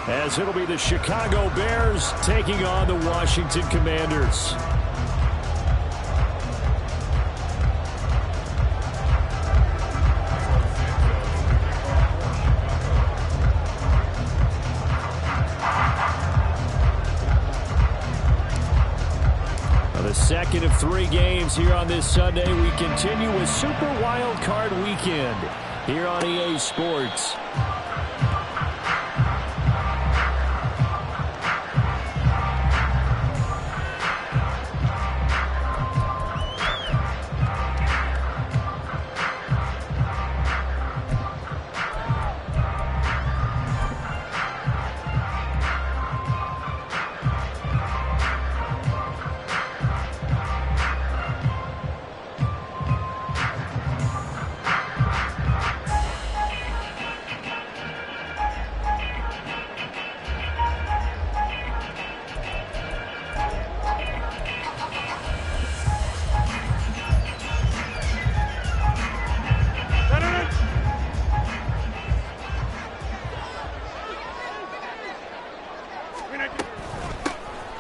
as it'll be the Chicago Bears taking on the Washington Commanders. The second of 3 games here on this Sunday. We continue with Super Wild Card Weekend here on EA Sports.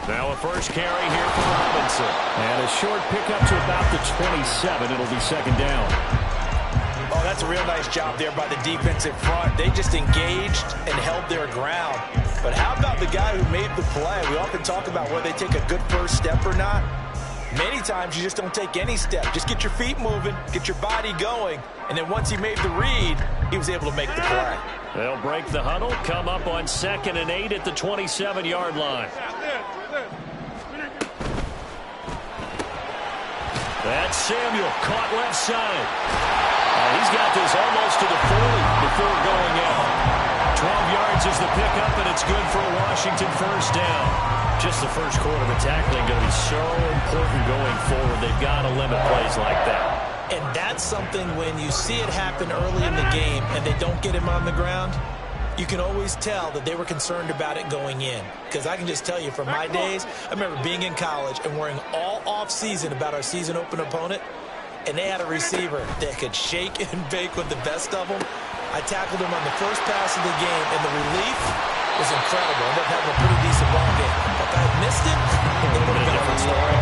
Now a first carry here for Robinson. And a short pickup to about the 27. It'll be second down. Oh, that's a real nice job there by the defensive front. They just engaged and held their ground. But how about the guy who made the play? We often talk about whether they take a good first step or not. Many times you just don't take any step. Just get your feet moving, get your body going, and then once he made the read, he was able to make the play. They'll break the huddle, come up on 2nd and 8 at the 27-yard line. That's Samuel, caught left side. He's got this almost to the 40 before going out. 12 yards is the pickup, and it's good for a Washington first down. Just the first quarter of the tackling going to be so important going forward. They've got to limit plays like that. And that's something when you see it happen early in the game and they don't get him on the ground, you can always tell that they were concerned about it going in. Because I can just tell you from my days, I remember being in college and worrying all off-season about our season open opponent, and they had a receiver that could shake and bake with the best of them. I tackled him on the first pass of the game, and the relief was incredible. I ended up having a pretty decent ball game. If I had missed it, it would have been a different story.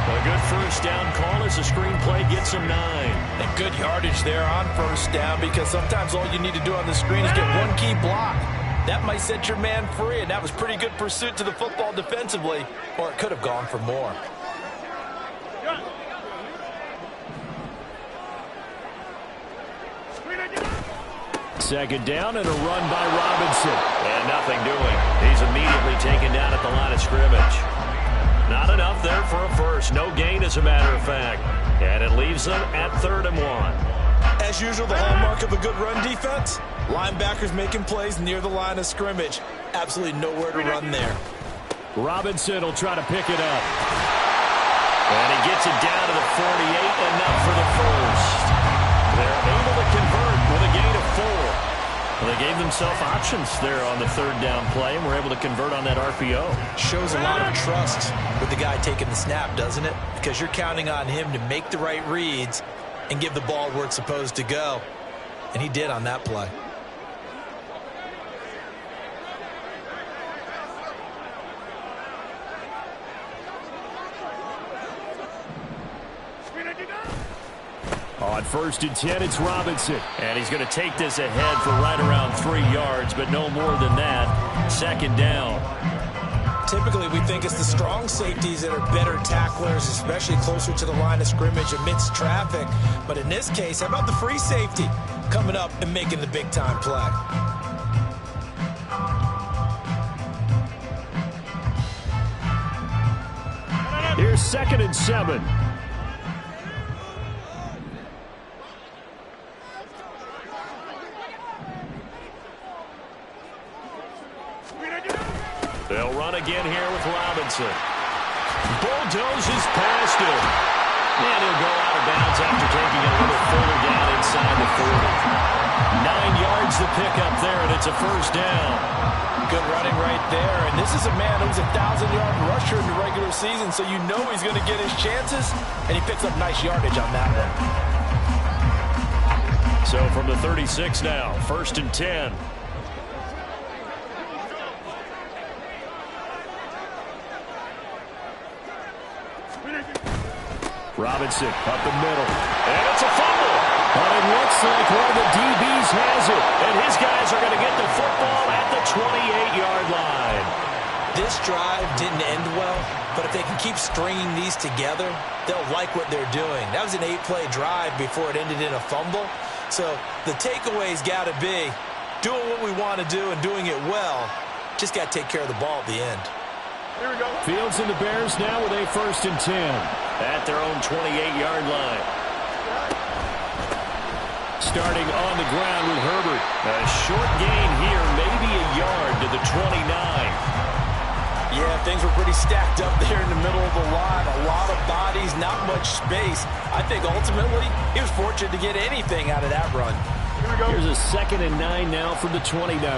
A good first down call as the screenplay gets him 9. And good yardage there on first down, because sometimes all you need to do on the screen is get one key block. That might set your man free, and that was pretty good pursuit to the football defensively, or it could have gone for more. Second down and a run by Robinson. And nothing doing. He's immediately taken down at the line of scrimmage. Not enough there for a first. No gain, as a matter of fact. And it leaves them at 3rd and 1. As usual, the hallmark of a good run defense, linebackers making plays near the line of scrimmage. Absolutely nowhere to run there. Robinson will try to pick it up. And he gets it down to the 48, enough for the first. They're able to convert with a gain of 4. Well, they gave themselves options there on the 3rd down play, and were able to convert on that RPO. Shows a lot of trust with the guy taking the snap, doesn't it? Because you're counting on him to make the right reads and give the ball where it's supposed to go. And he did on that play. On 1st and 10, it's Robinson. And he's going to take this ahead for right around 3 yards, but no more than that. 2nd down. Typically, we think it's the strong safeties that are better tacklers, especially closer to the line of scrimmage amidst traffic. But in this case, how about the free safety coming up and making the big-time play? Here's 2nd and 7. They'll run again here with Robinson. Bulldozes past him. And he'll go out of bounds after taking it a little further down inside the 40. 9 yards to pick up there, and it's a first down. Good running right there. And this is a man who's a 1,000-yard rusher in the regular season, so you know he's going to get his chances, and he picks up nice yardage on that one. So from the 36 now, 1st and 10. Robinson up the middle. And it's a fumble. But it looks like one of the DBs has it. And his guys are going to get the football at the 28-yard line. This drive didn't end well, but if they can keep stringing these together, they'll like what they're doing. That was an 8-play drive before it ended in a fumble. So the takeaway's got to be doing what we want to do and doing it well. Just got to take care of the ball at the end. Here we go. Fields and the Bears now with a 1st and 10 at their own 28-yard line. Starting on the ground with Herbert. A short gain here, maybe a yard to the 29. Yeah, things were pretty stacked up there in the middle of the line. A lot of bodies, not much space. I think ultimately he was fortunate to get anything out of that run. Here we go. Here's a 2nd and 9 now from the 29.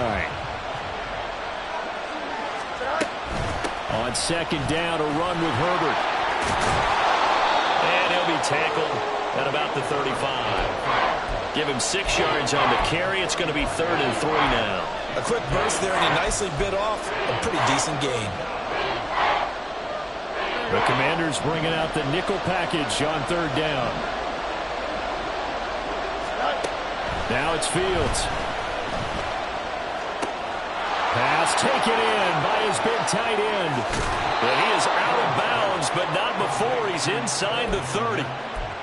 On 2nd down, a run with Herbert. And he'll be tackled at about the 35. Give him 6 yards on the carry. It's going to be 3rd and 3 now. A quick burst there, and he nicely bit off a pretty decent gain. The Commanders bringing out the nickel package on 3rd down. Now it's Fields. Pass taken in by his big tight end. And he is out of bounds, but not before he's inside the 30.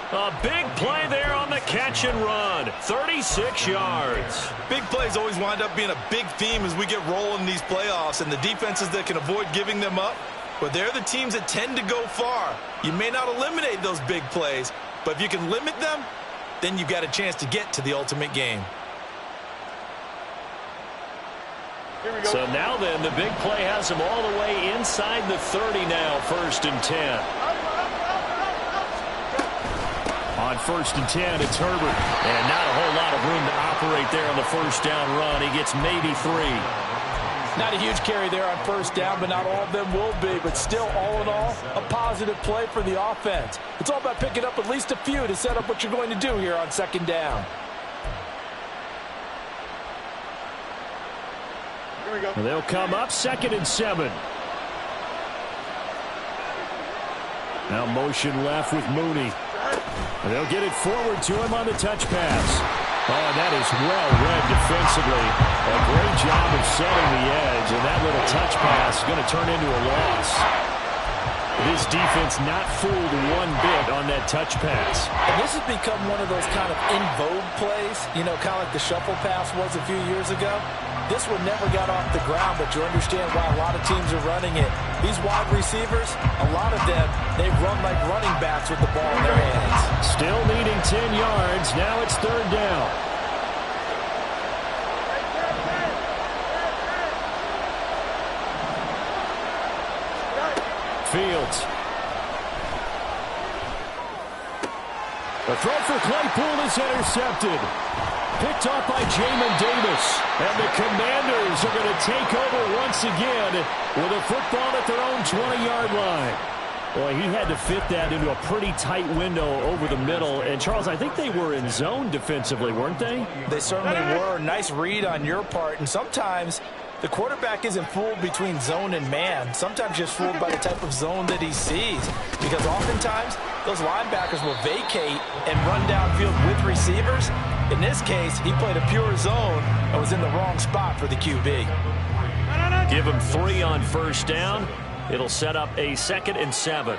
A big play there on the catch and run. 36 yards. Big plays always wind up being a big theme as we get rolling in these playoffs, and the defenses that can avoid giving them up, but they're the teams that tend to go far. You may not eliminate those big plays, but if you can limit them, then you've got a chance to get to the ultimate game. So now then, the big play has him all the way inside the 30 now, 1st and 10. On 1st and 10, it's Herbert. And not a whole lot of room to operate there on the 1st down run. He gets maybe 3. Not a huge carry there on 1st down, but not all of them will be. But still, all in all, a positive play for the offense. It's all about picking up at least a few to set up what you're going to do here on 2nd down. Here we go. They'll come up 2nd and 7. Now motion left with Mooney. And they'll get it forward to him on the touch pass. Oh, that is well read defensively. A great job of setting the edge, and that little touch pass is going to turn into a loss. This defense not fooled one bit on that touch pass. And this has become one of those kind of in vogue plays, you know, kind of like the shuffle pass was a few years ago. This one never got off the ground, but you understand why a lot of teams are running it. These wide receivers, a lot of them, they run like running backs with the ball in their hands. Still needing 10 yards. Now it's 3rd down. Fields. The throw for Claypool is intercepted. Picked off by Jamin Davis. And the Commanders are going to take over once again with a football at their own 20-yard line. Boy, he had to fit that into a pretty tight window over the middle. And, Charles, I think they were in zone defensively, weren't they? They certainly were. Nice read on your part. And sometimes the quarterback isn't fooled between zone and man. Sometimes just fooled by the type of zone that he sees. Because oftentimes, those linebackers will vacate and run downfield with receivers. In this case, he played a pure zone and was in the wrong spot for the QB. Give him 3 on 1st down. It'll set up a 2nd and 7.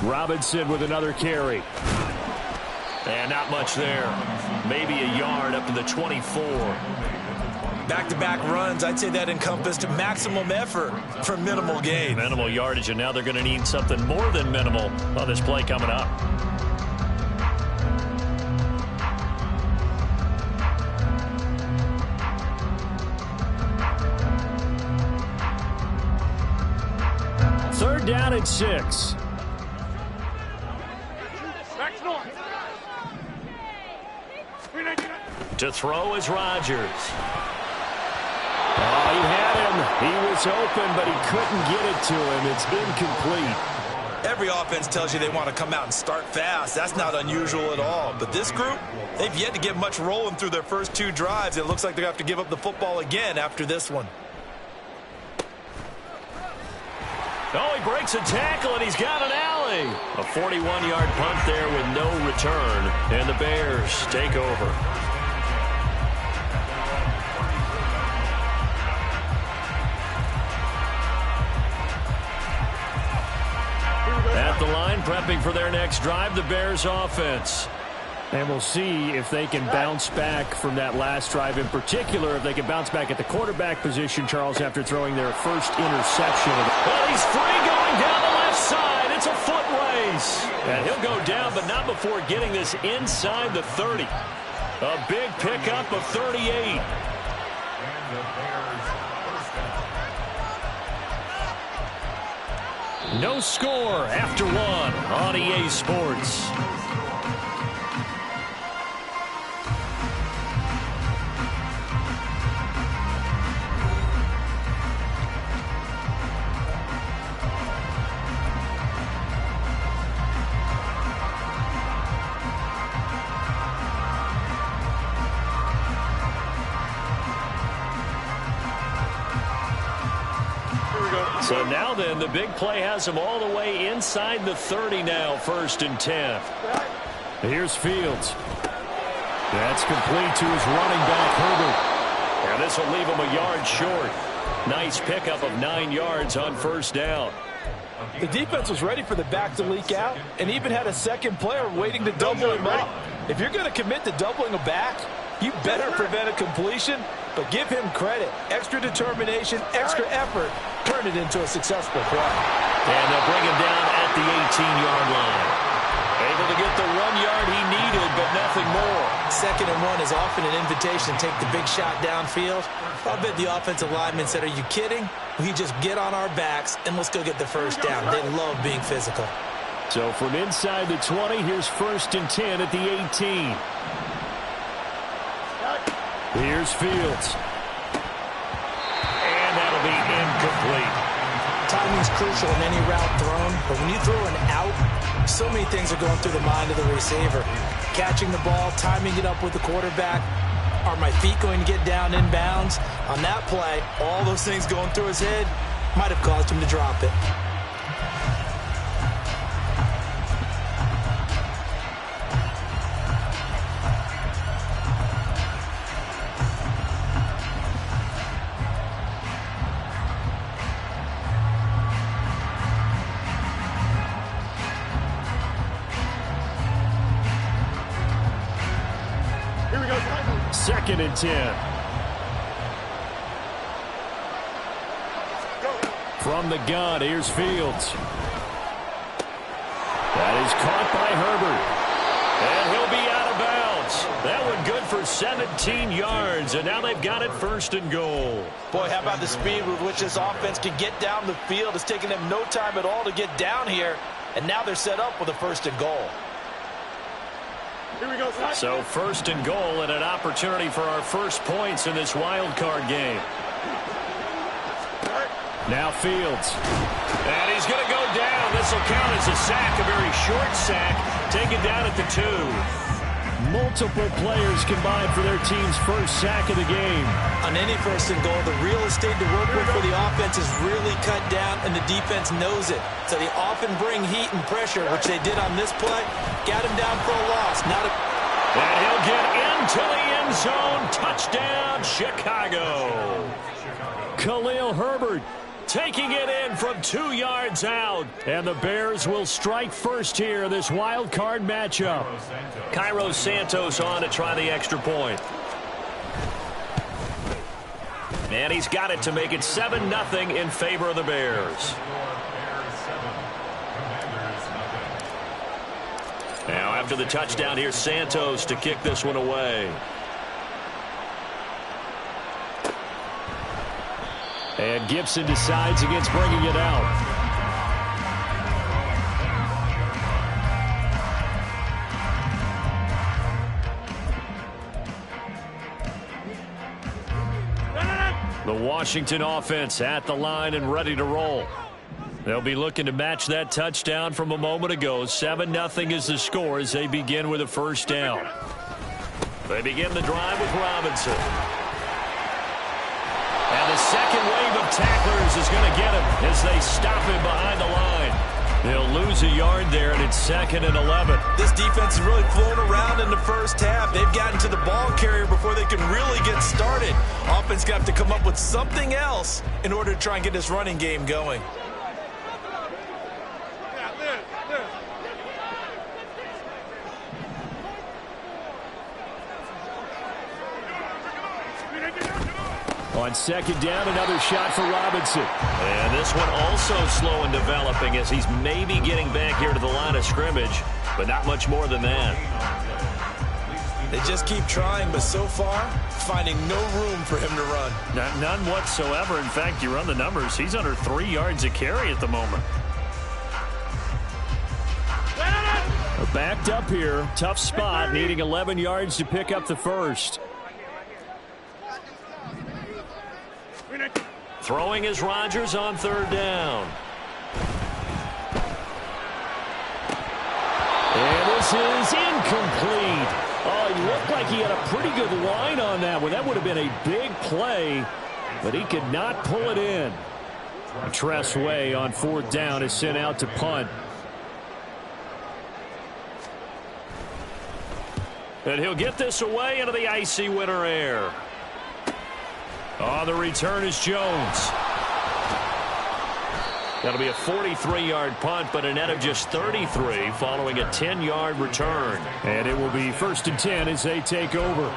Robinson with another carry. And not much there. Maybe a yard up to the 24. Back-to-back runs, I'd say that encompassed maximum effort for minimal gain. Minimal yardage, and now they're going to need something more than minimal on this play coming up. Third down and 6. To throw is Rodgers. Oh, he had him. He was open, but he couldn't get it to him. It's incomplete. Every offense tells you they want to come out and start fast. That's not unusual at all. But this group, they've yet to get much rolling through their first 2 drives. It looks like they're going to have to give up the football again after this one. Oh, he breaks a tackle, and he's got an alley. A 41-yard punt there with no return, and the Bears take over. At the line, prepping for their next drive, the Bears offense. And we'll see if they can bounce back from that last drive. In particular, if they can bounce back at the quarterback position, Charles, after throwing their first interception. Well, he's free going down the left side. It's a foot race. And he'll go down, but not before getting this inside the 30. A big pickup of 38. No score after one on EA Sports. So now then, the big play has him all the way inside the 30 now, 1st and 10. Here's Fields. That's complete to his running back, Herbert. And this will leave him a yard short. Nice pickup of 9 yards on 1st down. The defense was ready for the back to leak out and even had a second player waiting to double him up. If you're going to commit to doubling a back, you better prevent a completion, but give him credit. Extra determination, extra effort, turn it into a successful play. And they'll bring him down at the 18-yard line. Able to get the 1 yard he needed, but nothing more. 2nd and 1 is often an invitation to take the big shot downfield. I bet the offensive lineman said, are you kidding? We just get on our backs and let's go get the 1st down. They love being physical. So from inside the 20, here's 1st and 10 at the 18. Here's Fields. And that'll be incomplete. Timing's crucial in any route thrown, but when you throw an out, so many things are going through the mind of the receiver. Catching the ball, timing it up with the quarterback. Are my feet going to get down in bounds? On that play, all those things going through his head might have caused him to drop it. Here we go. 2nd and 10. From the gun, here's Fields. That is caught by Herbert. And he'll be out of bounds. That one good for 17 yards, and now they've got it 1st and goal. Boy, how about the speed with which this offense can get down the field? It's taken them no time at all to get down here, and now they're set up with a 1st and goal. Here we go. So 1st and goal and an opportunity for our first points in this wild card game. Now Fields. And he's going to go down. This will count as a sack, a very short sack, taken down at the 2. Multiple players combined for their team's first sack of the game. On any 1st and goal, the real estate to work with for the offense is really cut down, and the defense knows it. So they often bring heat and pressure, which they did on this play. Got him down for a loss. And he'll get into the end zone. Touchdown, Chicago. Khalil Herbert taking it in from 2 yards out. And the Bears will strike first here in this wild card matchup. Cairo Santos on to try the extra point. And he's got it to make it 7-0 in favor of the Bears. Now after the touchdown, here's Santos to kick this one away. And Gibson decides against bringing it out. The Washington offense at the line and ready to roll. They'll be looking to match that touchdown from a moment ago. 7-0 is the score as they begin with a 1st down. They begin the drive with Robinson. And the a second wave of tacklers is going to get him as they stop him behind the line. They'll lose a yard there, and it's 2nd and 11. This defense has really flown around in the first half. They've gotten to the ball carrier before they can really get started. Offense got to come up with something else in order to try and get this running game going. On 2nd down, another shot for Robinson. And this one also slow in developing as he's maybe getting back here to the line of scrimmage, but not much more than that. They just keep trying, but so far, finding no room for him to run. None whatsoever. In fact, you run the numbers. He's under 3 yards a carry at the moment. They're backed up here. Tough spot, needing 11 yards to pick up the first. Throwing is Rodgers on 3rd down. And this is incomplete. Oh, he looked like he had a pretty good line on that one. That would have been a big play, but he could not pull it in. Tress Way on 4th down is sent out to punt. And he'll get this away into the icy winter air. On the return is Jones. That'll be a 43-yard punt, but a net of just 33 following a 10-yard return. And it will be 1st and 10 as they take over.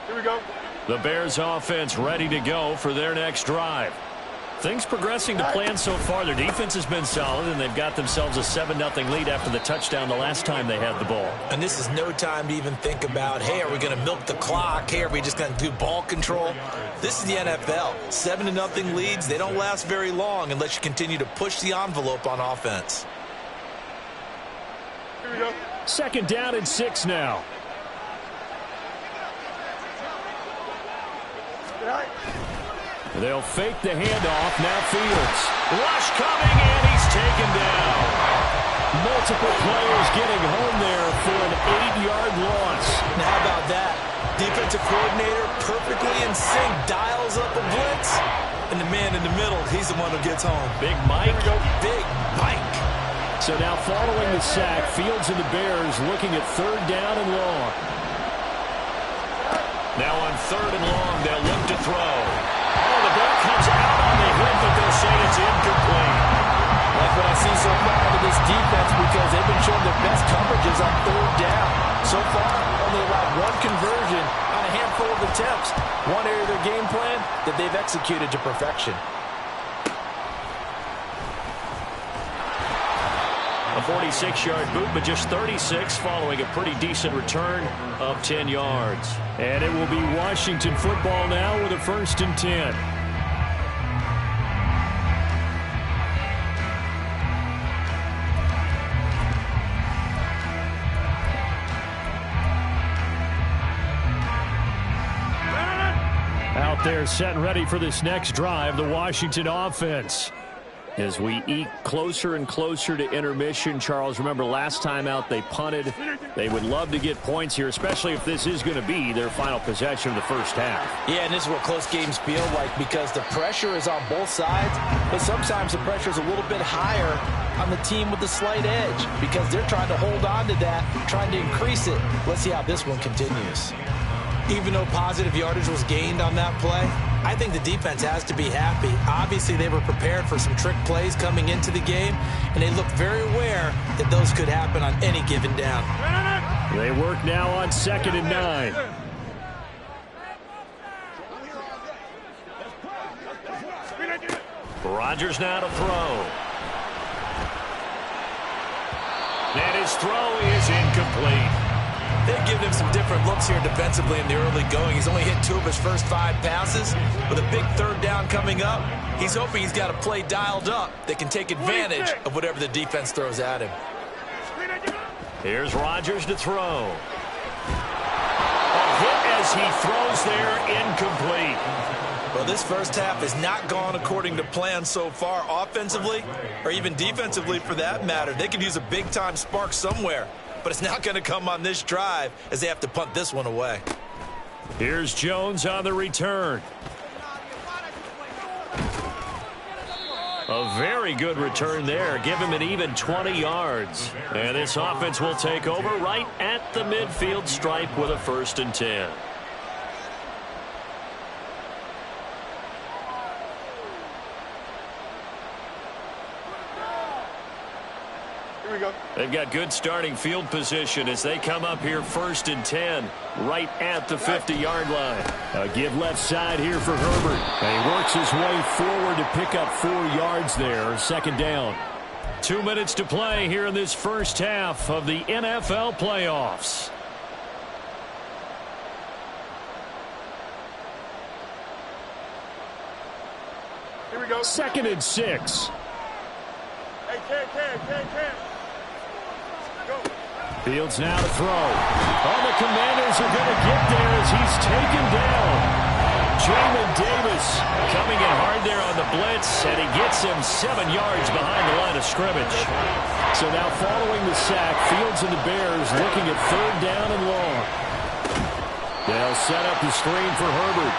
Here we go. The Bears offense ready to go for their next drive. Things progressing to plan so far. Their defense has been solid, and they've got themselves a 7-0 lead after the touchdown the last time they had the ball. And this is no time to even think about, hey, are we going to milk the clock? Hey, are we just going to do ball control? This is the NFL. 7-0 leads, they don't last very long unless you continue to push the envelope on offense. Here we go. 2nd down and 6 now. All right. They'll fake the handoff. Now Fields. Rush coming, and he's taken down. Multiple players getting home there for an 8-yard loss. Now how about that? Defensive coordinator perfectly in sync, dials up a blitz, and the man in the middle, he's the one who gets home. Big Mike. Big Mike. So now following the sack, Fields and the Bears looking at 3rd down and long. Now on 3rd and long, they'll look to throw. Oh, the ball comes out on the hit, but they'll say it's incomplete. Like what I see so far out of this defense, because they've been showing their best coverages on 3rd down. So far, only allowed 1 conversion on a handful of attempts. One area of their game plan that they've executed to perfection. A 46-yard boot, but just 36 following a pretty decent return of 10 yards. And it will be Washington football now with a 1st and 10. Out there set and ready for this next drive, the Washington offense. As we eke closer and closer to intermission, Charles, remember last time out they punted. They would love to get points here, especially if this is going to be their final possession of the first half. Yeah, and this is what close games feel like because the pressure is on both sides, but sometimes the pressure is a little bit higher on the team with the slight edge because they're trying to hold on to that, trying to increase it. Let's see how this one continues. Even though positive yardage was gained on that play, I think the defense has to be happy. Obviously, they were prepared for some trick plays coming into the game, and they looked very aware that those could happen on any given down. They work now on 2nd and 9. Rodgers now to throw. And his throw is incomplete. They've given him some different looks here defensively in the early going. He's only hit 2 of his first 5 passes. With a big 3rd down coming up, he's hoping he's got a play dialed up that can take advantage of whatever the defense throws at him. Here's Rodgers to throw. A hit as he throws there, incomplete. Well, this first half has not gone according to plan so far offensively or even defensively for that matter. They could use a big-time spark somewhere. but it's not going to come on this drive as they have to punt this one away. Here's Jones on the return. A very good return there. Give him an even 20 yards. And this offense will take over right at the midfield stripe with a 1st and 10. Here we go. They've got good starting field position as they come up here 1st and 10 right at the 50-yard line. A give left side here for Herbert. And he works his way forward to pick up 4 yards there. 2nd down. 2 minutes to play here in this first half of the NFL playoffs. Here we go. 2nd and 6. Hey, Cam. Go. Fields now to throw. Oh, the Commanders are going to get there as he's taken down. Jamin Davis coming in hard there on the blitz, and he gets him 7 yards behind the line of scrimmage. So now following the sack, Fields and the Bears looking at 3rd down and long. They'll set up the screen for Herbert.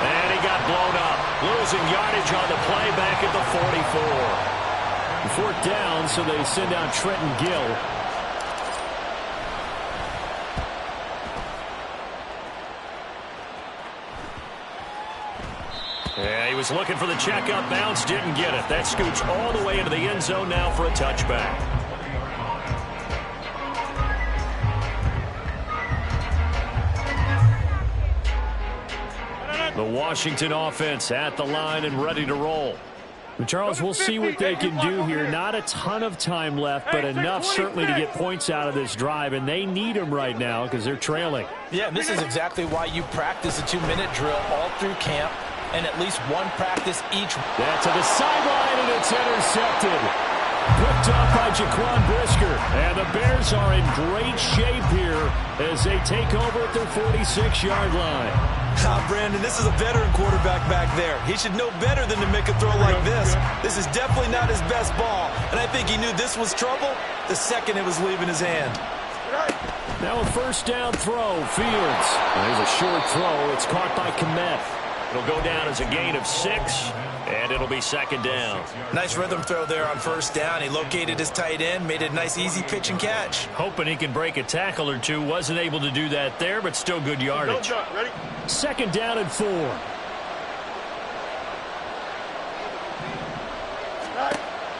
And he got blown up. Losing yardage on the play back at the 44. 4th down, so they send out Trenton Gill. Yeah, he was looking for the checkup bounce, didn't get it. That scoots all the way into the end zone now for a touchback. The Washington offense at the line and ready to roll. Charles, we'll see what they can do here. Not a ton of time left, but enough certainly to get points out of this drive, and they need them right now because they're trailing. Yeah, this is exactly why you practice a 2-minute drill all through camp and at least one practice each. That's to the sideline, and it's intercepted. Picked up by Jaquan Brisker. And the Bears are in great shape here as they take over at their 46-yard line. Brandon, this is a veteran quarterback back there. He should know better than to make a throw like this. This is definitely not his best ball, and I think he knew this was trouble the second it was leaving his hand. Now a 1st down throw, Fields. There's a short throw. It's caught by Kmet. It'll go down as a gain of 6, and it'll be 2nd down. Nice rhythm throw there on 1st down. He located his tight end, made it a nice, easy pitch and catch. Hoping he can break a tackle or two. Wasn't able to do that there, but still good yardage. Ready? 2nd down and 4.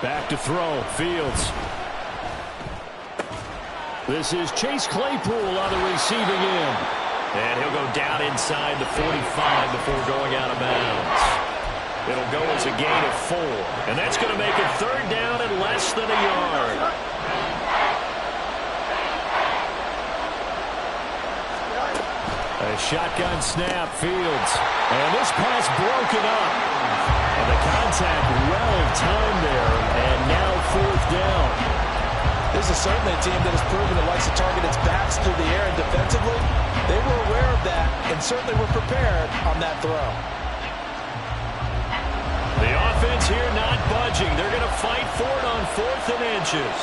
Back to throw, Fields. This is Chase Claypool on the receiving end. And he'll go down inside the 45 before going out of bounds. It'll go as a gain of 4. And that's going to make it 3rd down and less than a yard. A shotgun snap, Fields. And this pass broken up. And the contact well timed there. And now 4th down. This is certainly a team that has proven it likes to target its backs through the air, and defensively, they were aware of that and certainly were prepared on that throw. The offense here not budging. They're going to fight for it on 4th and inches.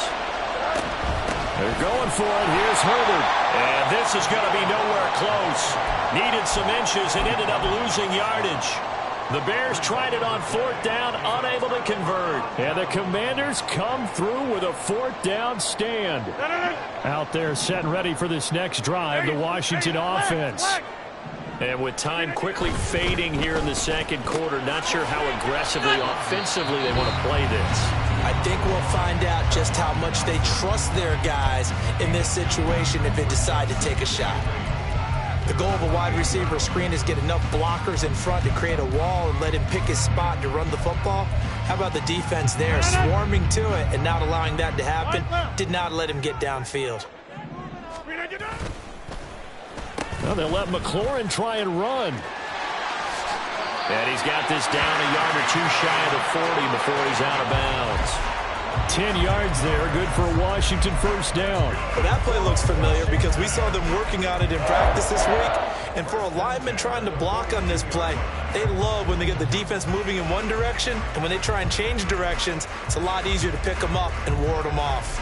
They're going for it. Here's Herbert. And this is going to be nowhere close. Needed some inches and ended up losing yardage. The Bears tried it on 4th down, unable to convert. And the Commanders come through with a 4th down stand. Out there set and ready for this next drive, the Washington offense. And with time quickly fading here in the 2nd quarter, not sure how aggressively, offensively they want to play this. I think we'll find out just how much they trust their guys in this situation if they decide to take a shot. The goal of a wide receiver screen is get enough blockers in front to create a wall and let him pick his spot to run the football. How about the defense there, swarming to it and not allowing that to happen? Did not let him get downfield. Well, they'll let McLaurin try and run. And he's got this down a yard or 2 shy of the 40 before he's out of bounds. 10 yards there, good for a Washington 1st down. Well, that play looks familiar because we saw them working on it in practice this week. And for a lineman trying to block on this play, they love when they get the defense moving in one direction. And when they try and change directions, it's a lot easier to pick them up and ward them off.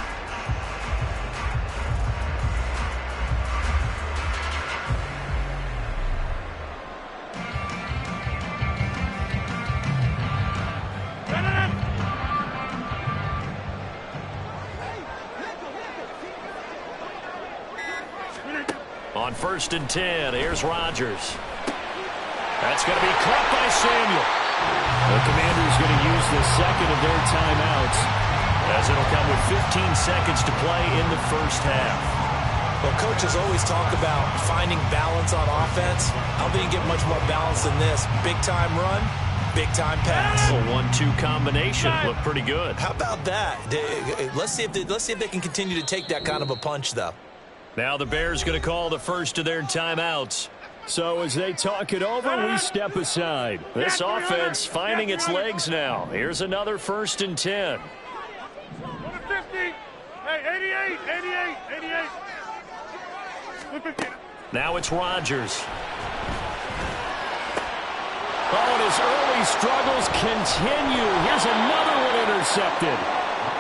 On 1st and 10, here's Rodgers. That's going to be caught by Samuel. The Commanders going to use the second of their timeouts, as it'll come with 15 seconds to play in the first half. Well, coaches always talk about finding balance on offense. I don't think you get much more balance than this. Big-time run, big-time pass. A 1-2 combination looked pretty good. How about that? Let's see if they can continue to take that kind of a punch, though. Now the Bears going to call the first of their timeouts. So as they talk it over, we step aside. This offense finding its legs now. Here's another 1st and 10. 50. Hey, 88. Now it's Rodgers. Oh, and his early struggles continue. Here's another one intercepted.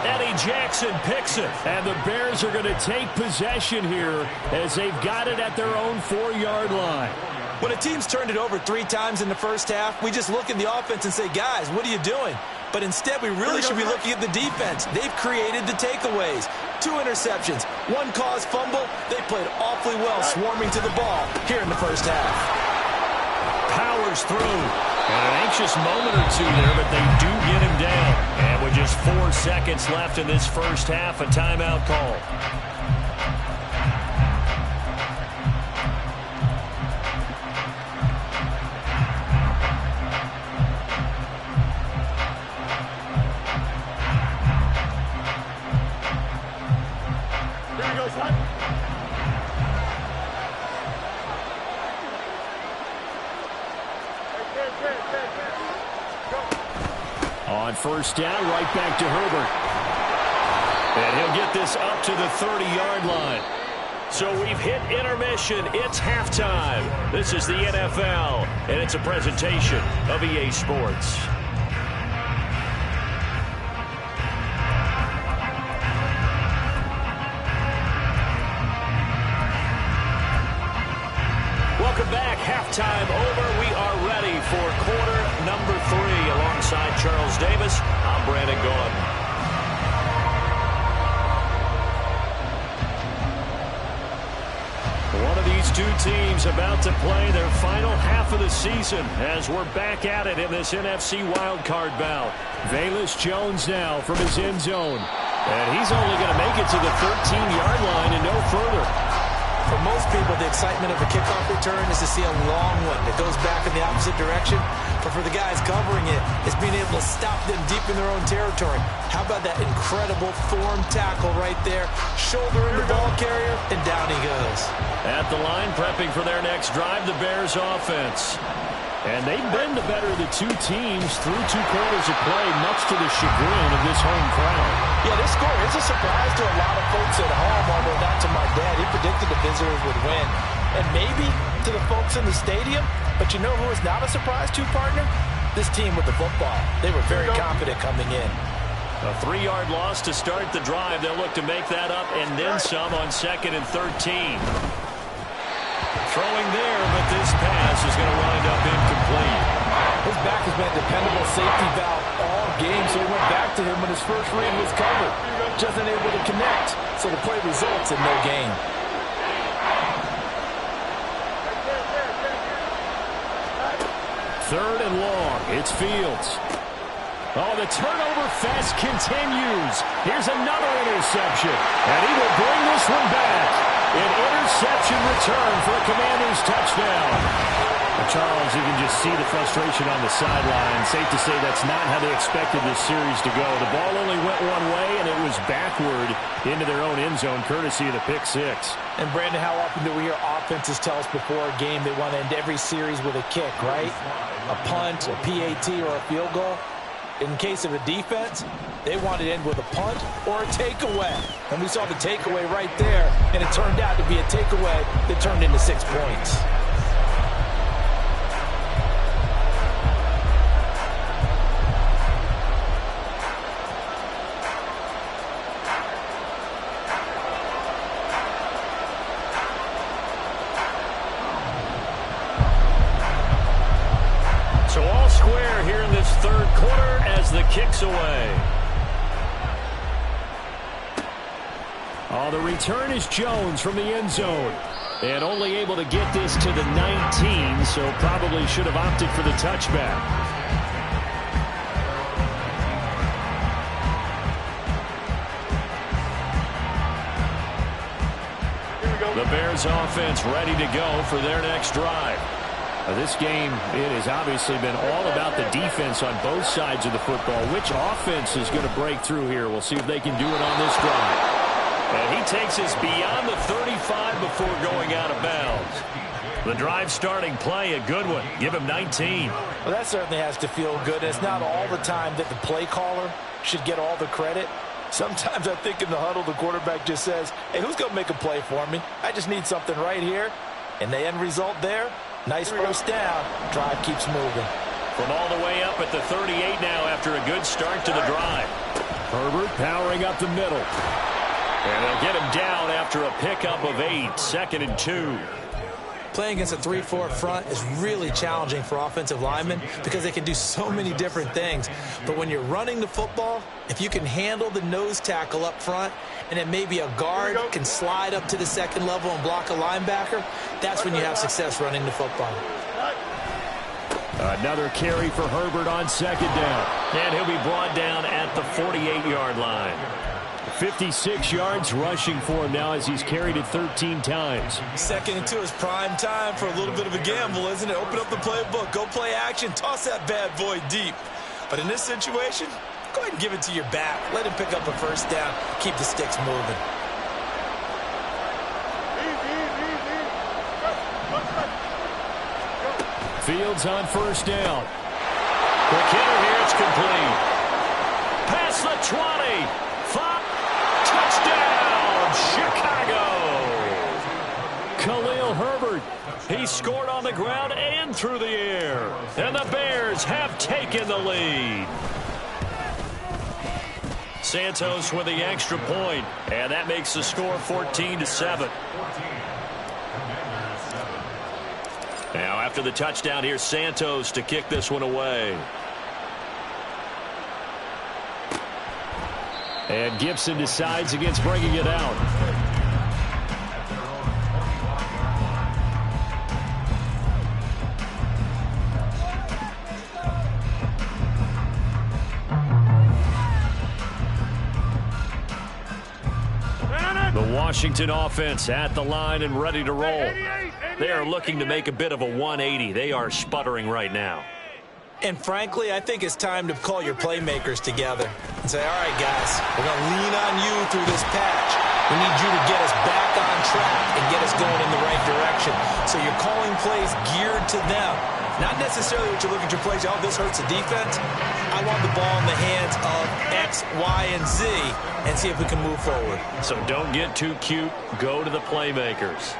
Eddie Jackson picks it. And the Bears are going to take possession here as they've got it at their own 4-yard line. When a team's turned it over 3 times in the first half, we just look at the offense and say, guys, what are you doing? But instead, we really should be looking at the defense. They've created the takeaways. 2 interceptions, 1 caused fumble. They played awfully well swarming to the ball here in the first half. Powers through. And an anxious moment or two there, but they do get him down. And with just 4 seconds left in this first half, a timeout call. On 1st down, right back to Herbert. And he'll get this up to the 30-yard line. So we've hit intermission. It's halftime. This is the NFL, and it's a presentation of EA Sports. Welcome back. Halftime over. We are ready for quarter number 3. Alongside Charles Davis, I'm Brandon Gaudin. One of these 2 teams about to play their final half of the season as we're back at it in this NFC wildcard bout. Velus Jones now from his end zone. And he's only going to make it to the 13-yard line and no further. For most people, the excitement of a kickoff return is to see a long one that goes back in the opposite direction. But for the guys covering it, it's being able to stop them deep in their own territory. How about that incredible form tackle right there? Shoulder in the ball carrier, and down he goes. At the line, prepping for their next drive, the Bears offense. And they've been the better of the 2 teams through 2 quarters of play, much to the chagrin of this home crowd. Yeah, this score is a surprise to a lot of folks at home, although not to my dad. He predicted the visitors would win. And maybe to the folks in the stadium, but you know who is not a surprise to, partner? This team with the football. They were very confident coming in. A 3-yard loss to start the drive. They'll look to make that up and then some on 2nd and 13. Throwing there, but this pass is going to wind up incomplete. His back has been a dependable safety valve all game, so he went back to him when his first read was covered. Just unable to connect, so the play results in no gain. Third and long. It's Fields. Oh, the turnover fest continues. Here's another interception. And he will bring this one back. An interception return for a Commanders touchdown. Charles, you can just see the frustration on the sideline. Safe to say that's not how they expected this series to go. The ball only went one way, and it was backward into their own end zone, courtesy of the pick 6. And, Brandon, how often do we hear offenses tell us before a game they want to end every series with a kick, right? A punt, a PAT, or a field goal. In case of a defense, they wanted to end with a punt or a takeaway. And we saw the takeaway right there, and it turned out to be a takeaway that turned into 6 points. So all square here in this third quarter as the kick's away. Oh, the return is Jones from the end zone. And only able to get this to the 19, so probably should have opted for the touchback. The Bears offense ready to go for their next drive. This game, it has obviously been all about the defense on both sides of the football. Which offense is going to break through here? We'll see if they can do it on this drive. And he takes us beyond the 35 before going out of bounds. The drive starting play, a good one. Give him 19. Well, that certainly has to feel good. It's not all the time that the play caller should get all the credit. Sometimes I think in the huddle, the quarterback just says, hey, who's going to make a play for me? I just need something right here. And the end result there, nice first down. Drive keeps moving. From all the way up at the 38 now after a good start to the drive. Herbert powering up the middle. And they'll get him down after a pickup of 8, 2nd and 2. Playing against a 3-4 front is really challenging for offensive linemen because they can do so many different things. But when you're running the football, if you can handle the nose tackle up front and then maybe a guard can slide up to the second level and block a linebacker, that's when you have success running the football. Another carry for Herbert on 2nd down. And he'll be brought down at the 48-yard line. 56 yards rushing for him now as he's carried it 13 times. 2nd and 2 is prime time for a little bit of a gamble, isn't it? Open up the playbook, go play action, toss that bad boy deep. But in this situation, go ahead and give it to your back. Let him pick up a first down. Keep the sticks moving. Fields on 1st down. Quick hitter here, it's complete. Past the 20. 5. Touchdown, Chicago. Khalil Herbert. He scored on the ground and through the air. And the Bears have taken the lead. Santos with the extra point. And that makes the score 14-7. Now after the touchdown, here's Santos to kick this one away. And Gibson decides against bringing it out. The Washington offense at the line and ready to roll. They are looking to make a bit of a 180. They are sputtering right now. And frankly, I think it's time to call your playmakers together and say, all right, guys, we're going to lean on you through this patch. We need you to get us back on track and get us going in the right direction. So you're calling plays geared to them. Not necessarily what you look at your plays, oh, this hurts the defense. I want the ball in the hands of X, Y, and Z and see if we can move forward. So don't get too cute. Go to the playmakers.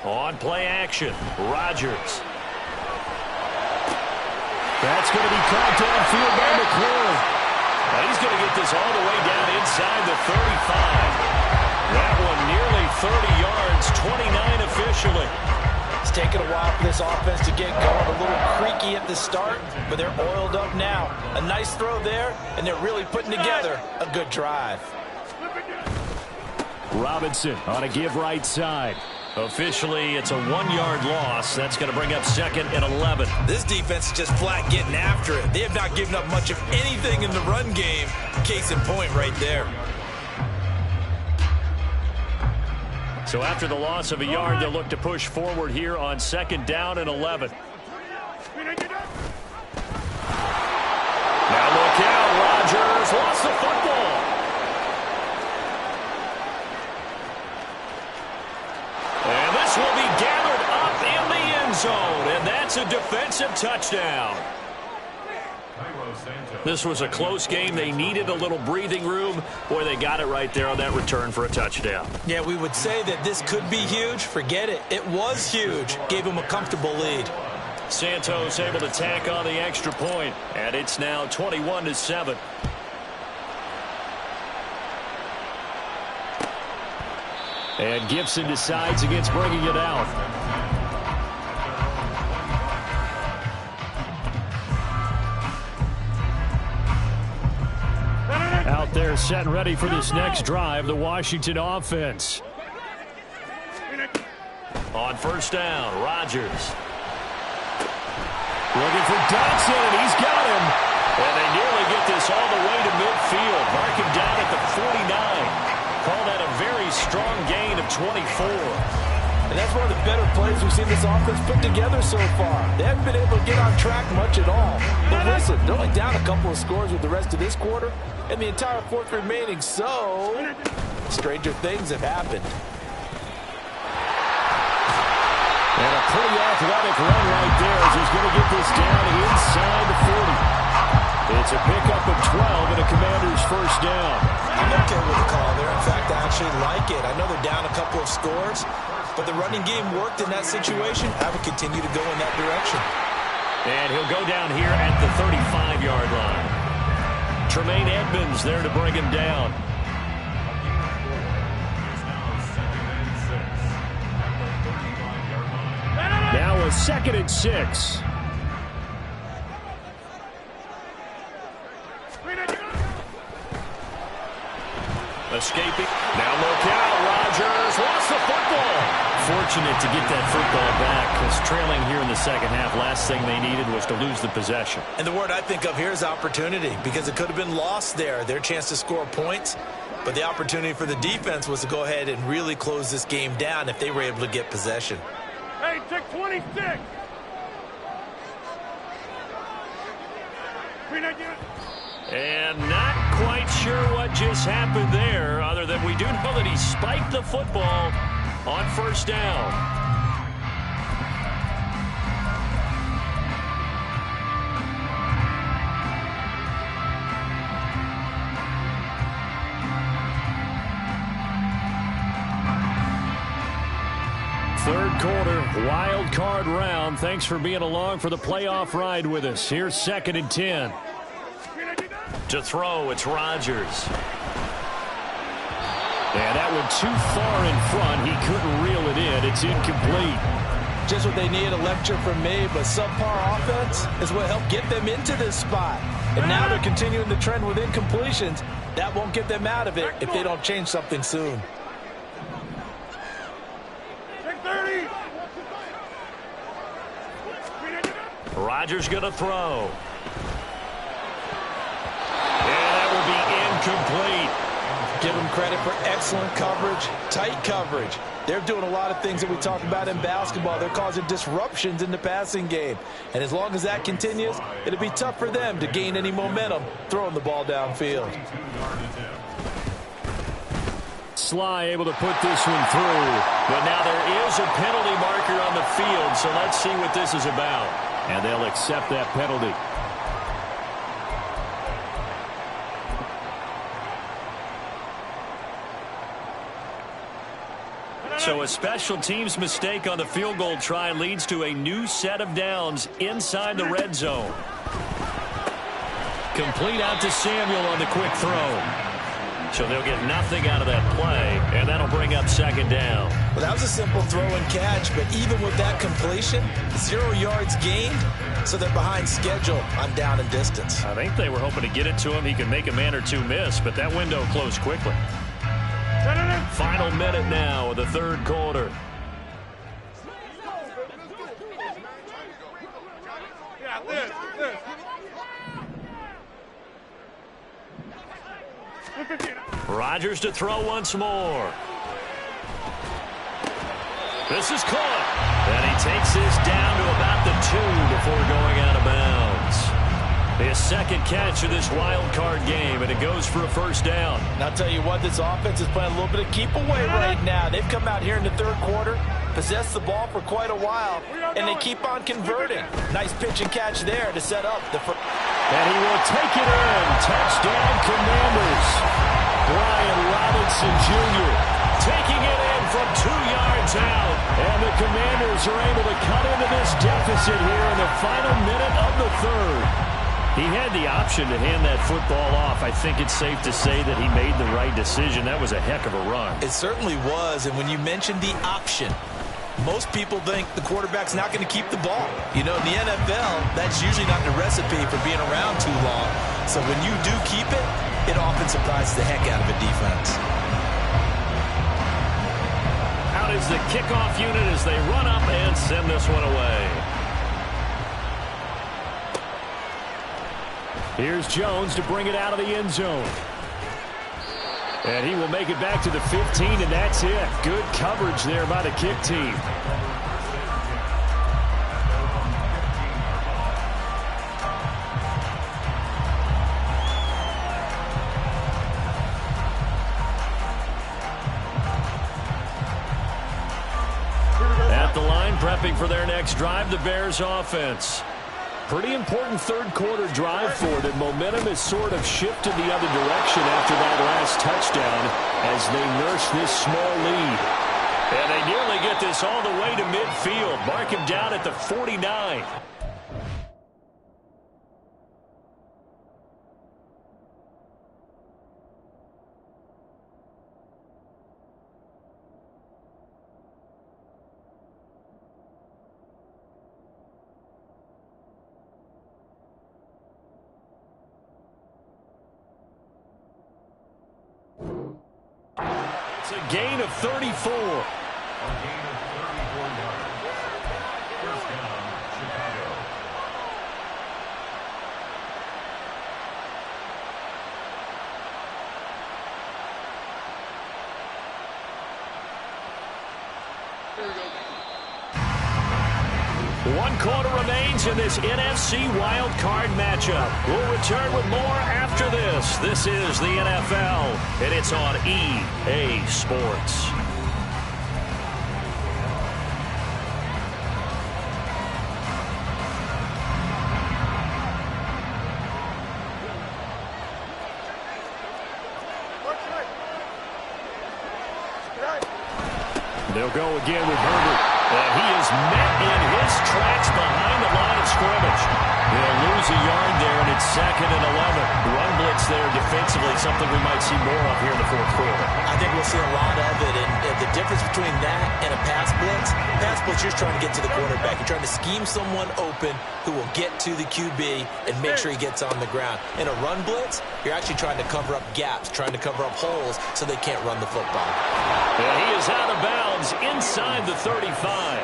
On play action, Rodgers. That's going to be caught downfield by McLaurin. He's going to get this all the way down inside the 35. That one nearly 30 yards, 29 officially. It's taken a while for this offense to get going. A little creaky at the start, but they're oiled up now. A nice throw there, and they're really putting together a good drive. Robinson on a give right side. Officially, it's a 1-yard loss. That's going to bring up 2nd and 11. This defense is just flat getting after it. They have not given up much of anything in the run game. Case in point right there. So after the loss of a yard, they'll look to push forward here on 2nd down and 11. Now look out, Rodgers lost the football. And this will be gathered up in the end zone, and that's a defensive touchdown. This was a close game. They needed a little breathing room. Boy, they got it right there on that return for a touchdown. Yeah, we would say that this could be huge. Forget it. It was huge. Gave them a comfortable lead. Santos able to tack on the extra point, and it's now 21-7. And Gibson decides against bringing it out. They're set and ready for this next drive, the Washington offense. On first down, Rodgers. Looking for Dotson, and he's got him. And they nearly get this all the way to midfield. Mark him down at the 49. Call that a very strong gain of 24. And that's one of the better plays we've seen this offense put together so far. They haven't been able to get on track much at all. But listen, they're only down a couple of scores with the rest of this quarter and the entire fourth remaining, so stranger things have happened. And a pretty athletic run right there as he's going to get this down inside the 40. It's a pickup of 12 and a Commander's first down. I'm okay with the call there. In fact, I actually like it. I know they're down a couple of scores, but the running game worked in that situation. I would continue to go in that direction. And he'll go down here at the 35-yard line. Tremaine Edmonds there to bring him down. Now a 2nd and 6. Escaping. Now look out. Rodgers lost the football. Fortunate to get that football back because trailing here in the second half, last thing they needed was to lose the possession. And the word I think of here is opportunity, because it could have been lost there, their chance to score points. But the opportunity for the defense was to go ahead and really close this game down if they were able to get possession. Hey, take 26. And not quite sure what just happened there, other than we do know that he spiked the football on first down. Third quarter, wild card round. Thanks for being along for the playoff ride with us. Here's 2nd and 10. To throw, it's Rodgers. And that one too far in front. He couldn't reel it in. It's incomplete. Just what they need, a lecture from me, but subpar offense is what helped get them into this spot. And now they're continuing the trend with incompletions. That won't get them out of it if they don't change something soon. Take 30. Rodgers going to throw. And that will be incomplete. Give them credit for excellent coverage, tight coverage. They're doing a lot of things that we talk about in basketball. They're causing disruptions in the passing game. And as long as that continues, it'll be tough for them to gain any momentum throwing the ball downfield. Sly able to put this one through. But now there is a penalty marker on the field, so let's see what this is about. And they'll accept that penalty. So a special teams mistake on the field goal try leads to a new set of downs inside the red zone. Complete out to Samuel on the quick throw. So they'll get nothing out of that play, and that'll bring up 2nd down. Well, that was a simple throw and catch, but even with that completion, 0 yards gained, so they're behind schedule on down and distance. I think they were hoping to get it to him. He could make a man or two miss, but that window closed quickly. Final minute now of the third quarter. Yeah, this. Rodgers to throw once more. This is caught. And he takes this down to about the 2 before going out of bounds. His 2nd catch of this wild card game, and it goes for a first down. And I'll tell you what, this offense is playing a little bit of keep away right now. They've come out here in the third quarter, possessed the ball for quite a while, and they keep on converting. Nice pitch and catch there to set up the first. And he will take it in. Touchdown, Commanders. Brian Robinson Jr. taking it in from 2 yards out. And the Commanders are able to cut into this deficit here in the final minute of the third. He had the option to hand that football off. I think it's safe to say that he made the right decision. That was a heck of a run. It certainly was. And when you mentioned the option, most people think the quarterback's not going to keep the ball. You know, in the NFL, that's usually not the recipe for being around too long. So when you do keep it, it often surprises the heck out of a defense. Out is the kickoff unit as they run up and send this one away. Here's Jones to bring it out of the end zone. And he will make it back to the 15, and that's it. Good coverage there by the kick team. At the line, prepping for their next drive, the Bears offense. Pretty important third-quarter drive for them. Momentum has sort of shifted the other direction after that last touchdown as they nurse this small lead. And they nearly get this all the way to midfield. Mark him down at the 49. It's a gain of 34. One quarter remains in this NFC Wild Card matchup. We'll return with more after this. This is the NFL, and it's on EA Sports. They'll go again with Herbert. And he is met in his tracks behind the line of scrimmage. They'll lose a yard there, and it's 2nd and 11. Run blitz there defensively, something we might see more of here in the fourth quarter. I think we'll see a lot of it, and the difference between that and a pass blitz, you're just trying to get to the quarterback. You're trying to scheme someone open who will get to the QB and make sure he gets on the ground. In a run blitz, you're actually trying to cover up gaps, trying to cover up holes so they can't run the football. And he is out of bounds inside the 35.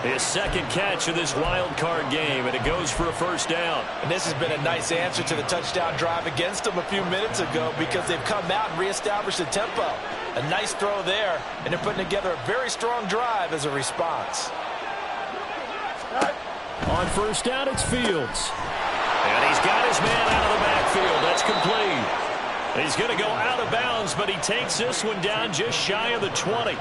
His second catch of this wild card game, and it goes for a first down. And this has been a nice answer to the touchdown drive against them a few minutes ago because they've come out and reestablished the tempo. A nice throw there, and they're putting together a very strong drive as a response. On first down, it's Fields. And he's got his man out of the backfield. That's complete. He's going to go out of bounds, but he takes this one down just shy of the 20.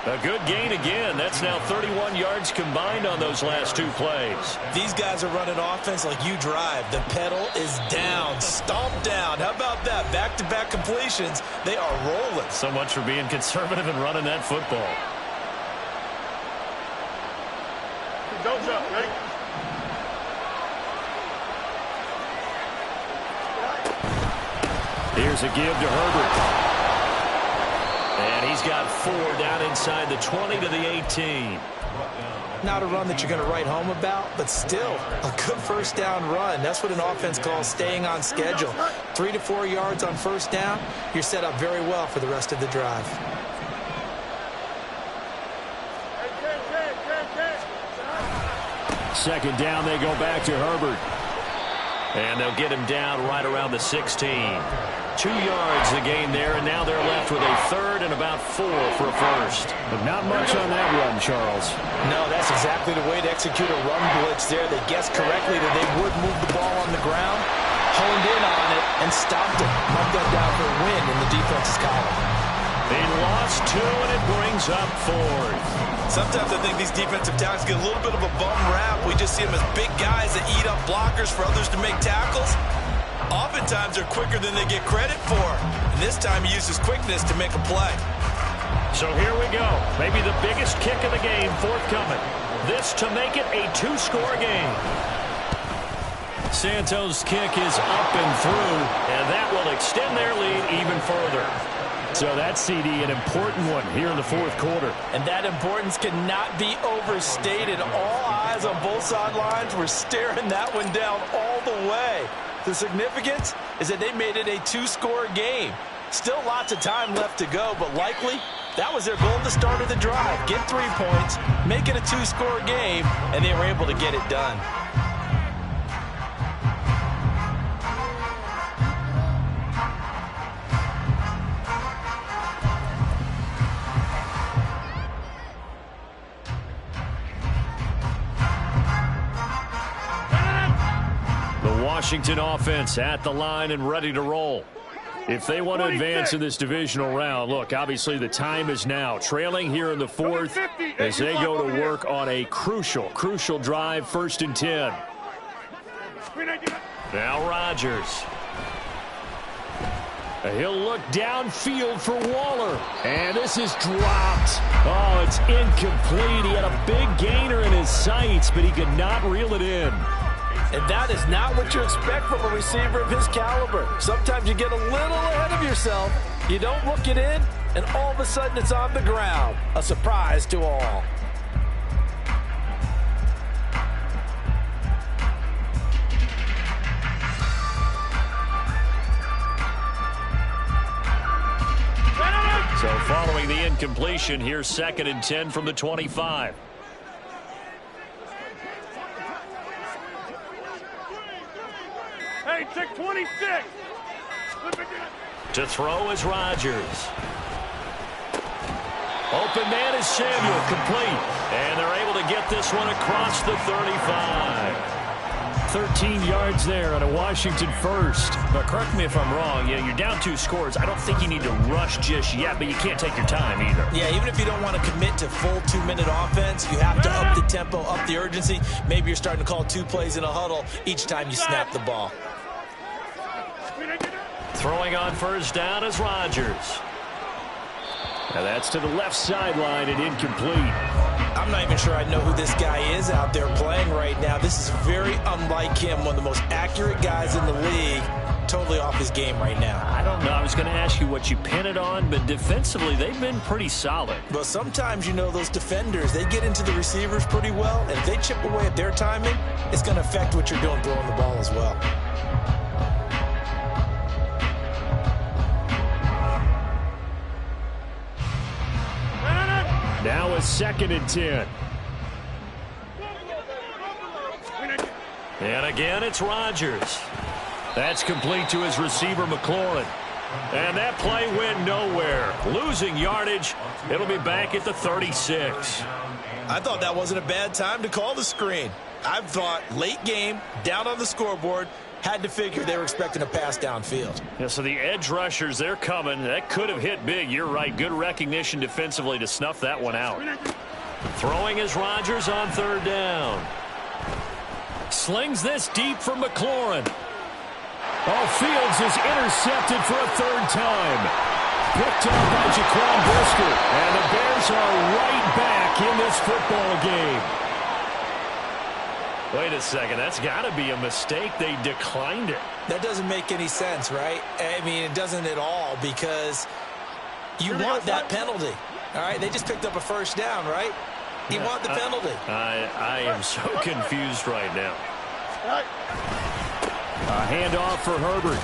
A good gain again. That's now 31 yards combined on those last two plays. These guys are running offense like you drive. The pedal is down, stomped down. How about that? Back-to-back completions. They are rolling. So much for being conservative and running that football. Don't jump, ready? Here's a give to Herbert. And he's got 4 down inside the 20 to the 18. Not a run that you're going to write home about, but still a good first down run. That's what an offense calls staying on schedule. 3 to 4 yards on first down, you're set up very well for the rest of the drive. Second down, they go back to Herbert. And they'll get him down right around the 16. 2 yards the gain there, and now they're left with a third and about 4 for a first. But not much on that run, Charles. No, that's exactly the way to execute a run blitz there. They guessed correctly that they would move the ball on the ground, honed in on it, and stopped it. Marked that down for a win in the defense's column. They lost 2, and it brings up 4th. Sometimes I think these defensive tackles get a little bit of a bum rap. We just see them as big guys that eat up blockers for others to make tackles. Oftentimes they're quicker than they get credit for. And this time he uses quickness to make a play. So here we go. Maybe the biggest kick of the game forthcoming. This to make it a 2-score game. Santos' kick is up and through, and that will extend their lead even further. So that's, CD, an important one here in the fourth quarter. And that importance cannot be overstated. All eyes on both sidelines were staring that one down all the way. The significance is that they made it a two-score game. Still lots of time left to go, but likely that was their goal at the start of the drive. Get 3 points, make it a two-score game, and they were able to get it done. Washington offense at the line and ready to roll. If they want to advance in this divisional round, look, obviously the time is now. Trailing here in the fourth as they go to work on a crucial drive, 1st and 10. Now Rodgers. He'll look downfield for Waller. And this is dropped. Oh, it's incomplete. He had a big gainer in his sights, but he could not reel it in. And that is not what you expect from a receiver of his caliber. Sometimes you get a little ahead of yourself. You don't look it in, and all of a sudden it's on the ground. A surprise to all. So following the incompletion, here's 2nd and 10 from the 25. Hey, check 26. To throw is Rodgers. Open man is Samuel, complete. And they're able to get this one across the 35. 13 yards there on a Washington first. But correct me if I'm wrong, you're down 2 scores. I don't think you need to rush just yet, but you can't take your time either. Yeah, even if you don't want to commit to full 2-minute offense, you have to up the tempo, up the urgency. Maybe you're starting to call 2 plays in a huddle each time you snap the ball. Throwing on 1st down is Rodgers. Now that's to the left sideline and incomplete. I'm not even sure I know who this guy is out there playing right now. This is very unlike him, one of the most accurate guys in the league. Totally off his game right now. I don't know. I was going to ask you what you pin it on, but defensively they've been pretty solid. Well, sometimes, those defenders, they get into the receivers pretty well, and if they chip away at their timing, it's going to affect what you're doing throwing the ball as well. Now a 2nd and 10. And again, it's Rodgers. That's complete to his receiver, McLaurin. And that play went nowhere. Losing yardage. It'll be back at the 36. I thought that wasn't a bad time to call the screen. I thought late game, down on the scoreboard, had to figure they were expecting a pass downfield. Yeah, so the edge rushers, they're coming. That could have hit big. You're right. Good recognition defensively to snuff that one out. Throwing is Rodgers on 3rd down. Slings this deep for McLaurin. Oh, Fields is intercepted for a 3rd time. Picked up by Jaquan Brisker. And the Bears are right back in this football game. Wait a second, that's got to be a mistake. They declined it. That doesn't make any sense, right? I mean, it doesn't at all, because you want that penalty. All right, they just picked up a 1st down, right? You want the penalty. I am so confused right now. A handoff for Herbert.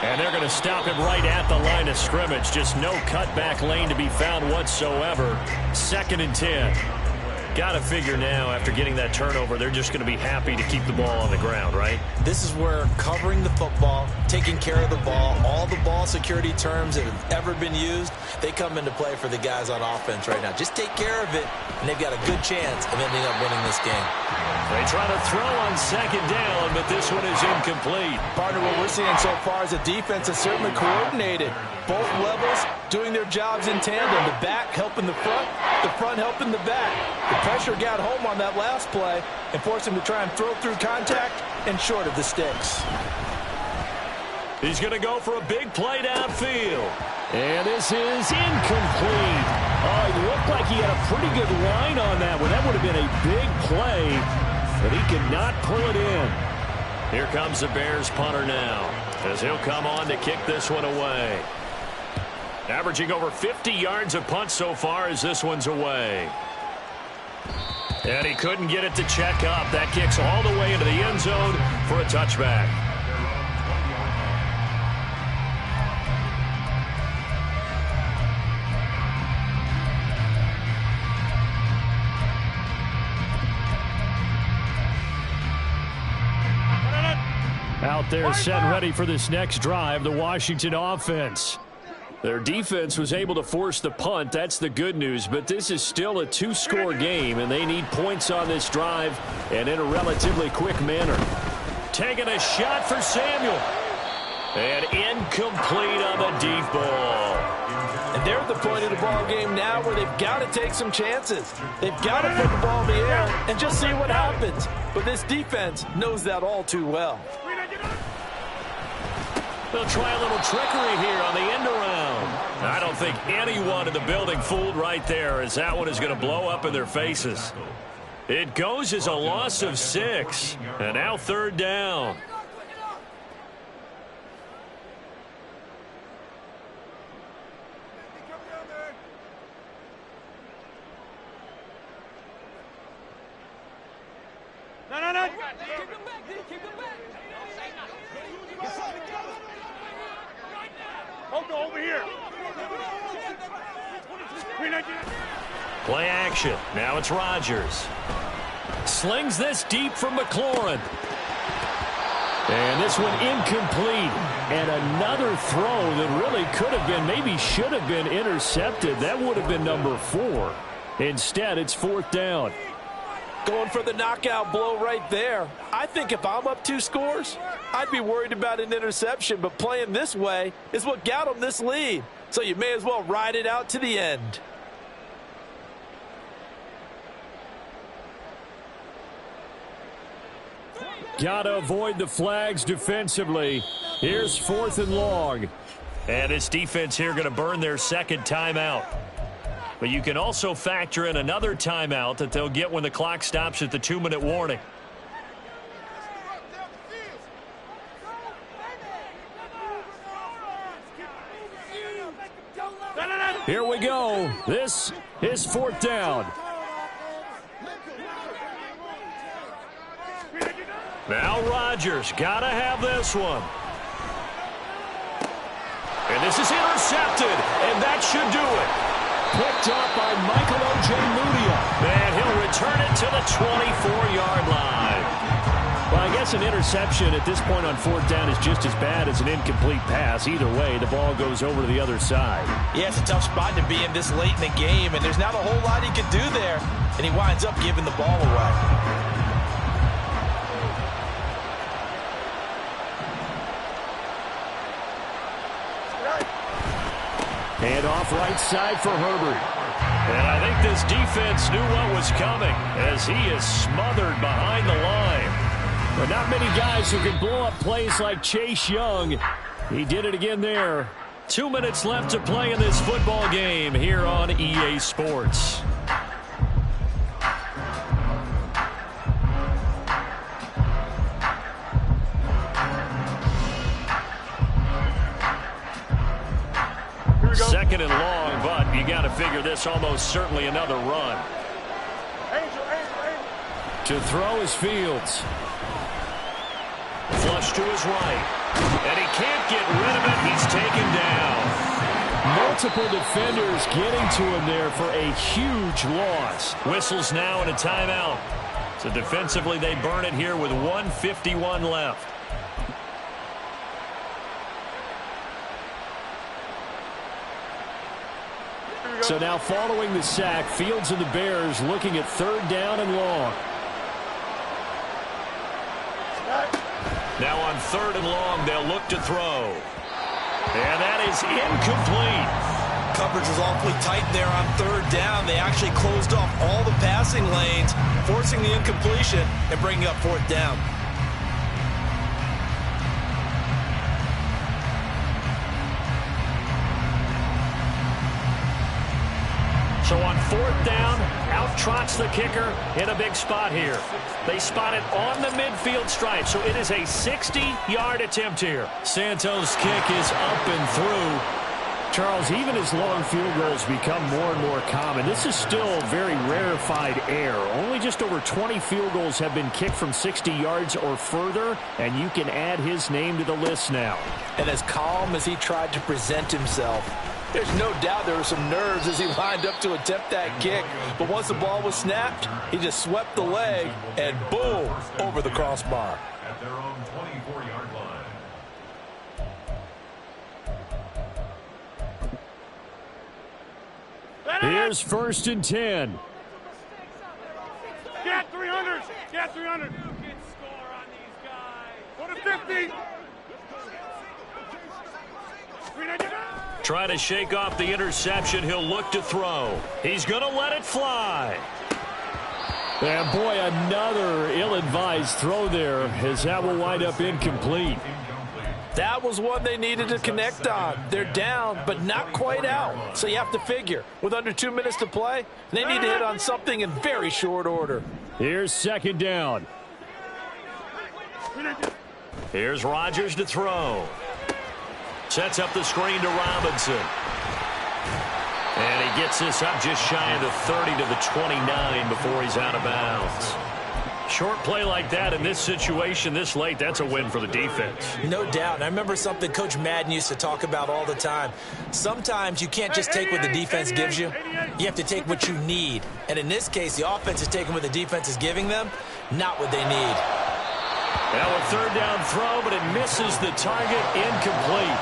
And they're going to stop him right at the line of scrimmage. Just no cutback lane to be found whatsoever. 2nd and 10. Got to figure now, after getting that turnover, they're just going to be happy to keep the ball on the ground, right? This is where covering the football, taking care of the ball, all the ball security terms that have ever been used, they come into play for the guys on offense right now. Just take care of it, and they've got a good chance of ending up winning this game. They try to throw on 2nd down, but this one is incomplete. Partner, what we're seeing so far is a defense that's certainly coordinated. Both levels doing their jobs in tandem. The back helping the front helping the back. The pressure got home on that last play and forced him to try and throw through contact and short of the sticks. He's going to go for a big play downfield. And this is incomplete. Oh, it looked like he had a pretty good line on that one. That would have been a big play, but he could not pull it in. Here comes the Bears punter now, as he'll come on to kick this one away. Averaging over 50 yards a punt so far as this one's away. And he couldn't get it to check up. That kicks all the way into the end zone for a touchback. Out there set and ready for this next drive, the Washington offense. Their defense was able to force the punt. That's the good news. But this is still a two-score game, and they need points on this drive and in a relatively quick manner. Taking a shot for Samuel. And incomplete on the deep ball. And they're at the point of the ball game now where they've got to take some chances. They've got to put the ball in the air and just see what happens. But this defense knows that all too well. They'll try a little trickery here on the end around. I don't think anyone in the building fooled right there, as that one is going to blow up in their faces. It goes as a loss of 6. And now 3rd down. No. Over here. Play action. Now it's Rodgers. Slings this deep from McLaurin. And this one incomplete. And another throw that really could have been, maybe should have been intercepted. That would have been number 4. Instead, it's 4th down. Going for the knockout blow right there. I think if I'm up 2 scores, I'd be worried about an interception, but playing this way is what got them this lead. So you may as well ride it out to the end. Gotta avoid the flags defensively. Here's 4th and long. And this defense here going to burn their 2nd timeout. But you can also factor in another timeout that they'll get when the clock stops at the 2-minute warning. Here we go. This is 4th down. Now Rodgers got to have this one. And this is intercepted, and that should do it. Picked up by Michael Ojemudia. And he'll return it to the 24-yard line. Well, I guess an interception at this point on 4th down is just as bad as an incomplete pass. Either way, the ball goes over to the other side. Yeah, it's a tough spot to be in this late in the game, and there's not a whole lot he can do there. And he winds up giving the ball away. And off right side for Herbert. And I think this defense knew what was coming as he is smothered behind the line. But not many guys who can blow up plays like Chase Young. He did it again there. 2 minutes left to play in this football game here on EA Sports. Second and long, but you got to figure this almost certainly another run. To throw is Fields. Flush to his right. And he can't get rid of it. He's taken down. Multiple defenders getting to him there for a huge loss. Whistles now and a timeout. So defensively they burn it here with 1:51 left. So now following the sack, Fields and the Bears looking at 3rd down and long. Now on 3rd and long, they'll look to throw. And that is incomplete. Coverage was awfully tight there on 3rd down. They actually closed off all the passing lanes, forcing the incompletion and bringing up 4th down. So on 4th down, out trots the kicker in a big spot here. They spot it on the midfield stripe, so it is a 60-yard attempt here. Santos' kick is up and through. Charles, even as long field goals become more and more common, this is still very rarefied air. Only just over 20 field goals have been kicked from 60 yards or further, and you can add his name to the list now. And as calm as he tried to present himself, there's no doubt there were some nerves as he lined up to attempt that kick. But once the ball was snapped, he just swept the leg and boom, over the crossbar. At their own 24-yard line. Here's 1st and 10. Get 300. Get 300. You can score on these guys. Go to 50. Trying to shake off the interception. He'll look to throw. He's going to let it fly. And boy, another ill-advised throw there, as that will wind up incomplete. That was one they needed to connect on. They're down, but not quite out. So you have to figure, with under 2 minutes to play, they need to hit on something in very short order. Here's 2nd down. Here's Rodgers to throw. Sets up the screen to Robinson. And he gets this up just shy of the 30 to the 29 before he's out of bounds. Short play like that in this situation this late, that's a win for the defense. No doubt. And I remember something Coach Madden used to talk about all the time. Sometimes you can't just take what the defense gives you. You have to take what you need. And in this case, the offense is taking what the defense is giving them, not what they need. Now a 3rd down throw, but it misses the target, incomplete.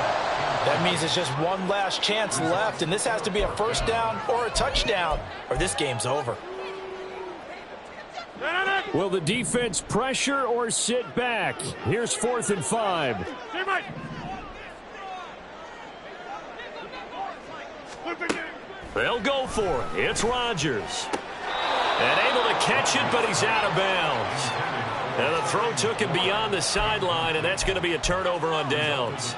That means it's just one last chance left, and this has to be a 1st down or a touchdown, or this game's over. Will the defense pressure or sit back? Here's 4th and 5. They'll go for it. It's Rodgers. And able to catch it, but he's out of bounds. And the throw took him beyond the sideline, and that's going to be a turnover on downs.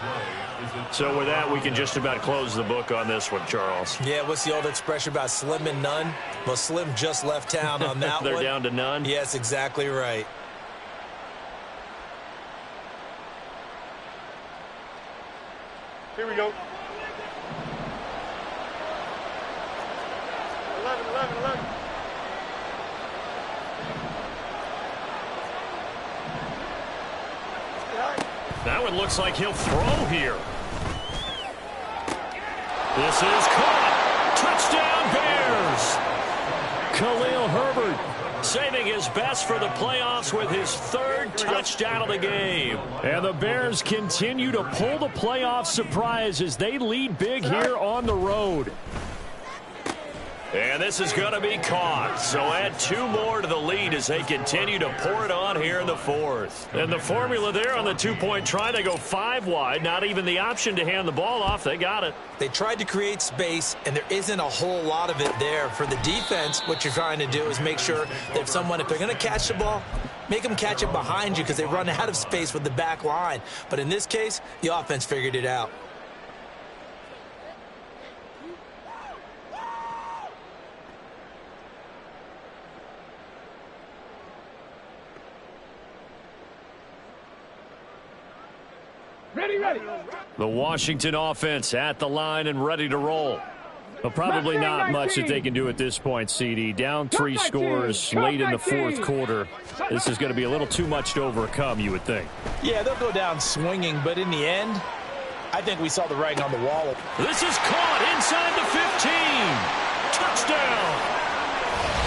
So with that, we can just about close the book on this one, Charles. Yeah, what's the old expression about slim and none? Well, Slim just left town on that They're one. down to none? Yes, exactly right. Here we go. 11. That one looks like he'll throw here. This is caught. Touchdown, Bears. Khalil Herbert saving his best for the playoffs with his 3rd touchdown of the game. And the Bears continue to pull the playoff surprise as they lead big here on the road. And this is going to be caught. So add 2 more to the lead as they continue to pour it on here in the 4th. And the formula there on the 2-point try, they go 5 wide. Not even the option to hand the ball off. They got it. They tried to create space, and there isn't a whole lot of it there. For the defense, what you're trying to do is make sure that if they're going to catch the ball, make them catch it behind you because they run out of space with the back line. But in this case, the offense figured it out. Ready. The Washington offense at the line and ready to roll. But probably not much that they can do at this point, CD. Down 3 scores late in the 4th quarter. This is going to be a little too much to overcome, you would think. Yeah, they'll go down swinging, but in the end, I think we saw the writing on the wall. This is caught inside the 15. Touchdown.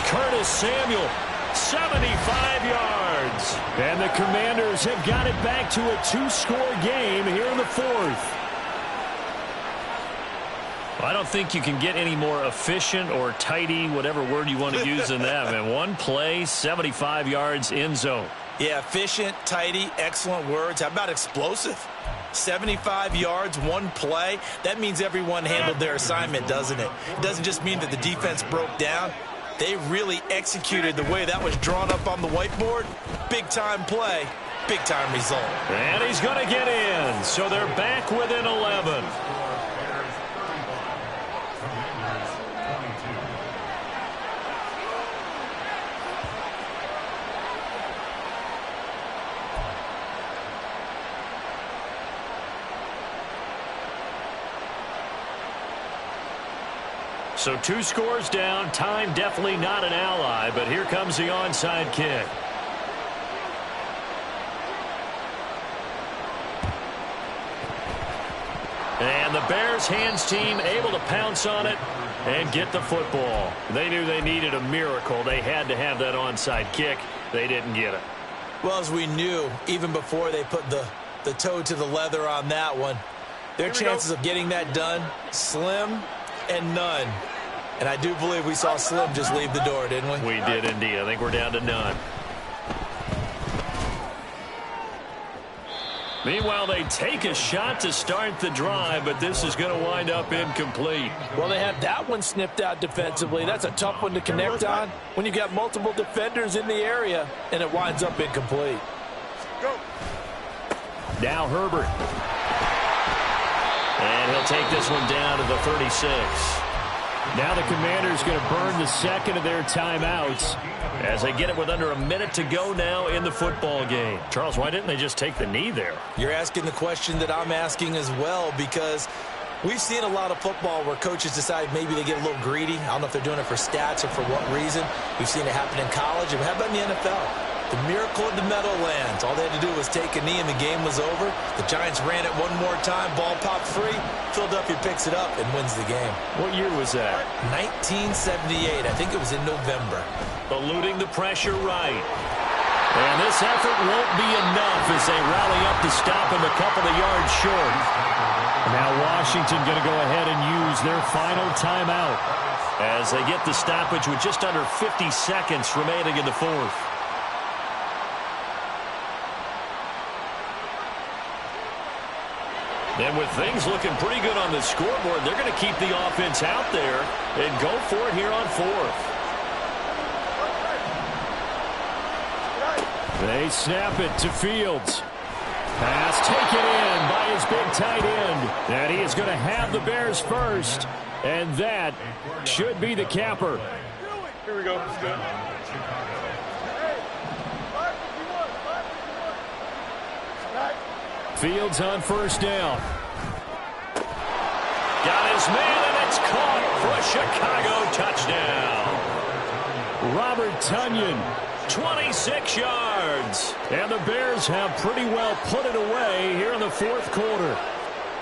Curtis Samuel, 75 yards. And the Commanders have got it back to a 2-score game here in the 4th. I don't think you can get any more efficient or tidy, whatever word you want to use in that. Man, 1 play, 75 yards, end zone. Yeah, efficient, tidy, excellent words. How about explosive? 75 yards, 1 play. That means everyone handled their assignment, doesn't it? It doesn't just mean that the defense broke down. They really executed the way that was drawn up on the whiteboard. Big-time play, big-time result. And he's going to get in. So they're back within 11. So 2 scores down. Time definitely not an ally, but here comes the onside kick. And the Bears hands team able to pounce on it and get the football. They knew they needed a miracle. They had to have that onside kick. They didn't get it. Well, as we knew, even before they put the toe to the leather on that one, their chances of getting that done, slim and none. And I do believe we saw Slim just leave the door, didn't we? We did indeed. I think we're down to none. Meanwhile, they take a shot to start the drive, but this is going to wind up incomplete. Well, they had that one snipped out defensively. That's a tough one to connect on when you've got multiple defenders in the area, and it winds up incomplete. Go. Now Herbert. And he'll take this one down to the 36. Now the Commanders going to burn the second of their timeouts as they get it with under a minute to go now in the football game. Charles, why didn't they just take the knee there? You're asking the question that I'm asking as well, because we've seen a lot of football where coaches decide maybe they get a little greedy. I don't know if they're doing it for stats or for what reason. We've seen it happen in college. And how about in the NFL? The miracle of the Meadowlands. All they had to do was take a knee and the game was over. The Giants ran it one more time. Ball popped free. Philadelphia picks it up and wins the game. What year was that? 1978. I think it was in November. Eluding the pressure right. And this effort won't be enough as they rally up to stop him a couple of yards short. Now Washington going to go ahead and use their final timeout as they get the stoppage with just under 50 seconds remaining in the fourth. And with things looking pretty good on the scoreboard, they're going to keep the offense out there and go for it here on fourth. They snap it to Fields. Pass taken in by his big tight end. And he is going to have the Bears first. And that should be the capper. Here we go. It's good. Fields on first down. Got his man, and it's caught for a Chicago touchdown. Robert Tonyan, 26 yards. And the Bears have pretty well put it away here in the fourth quarter.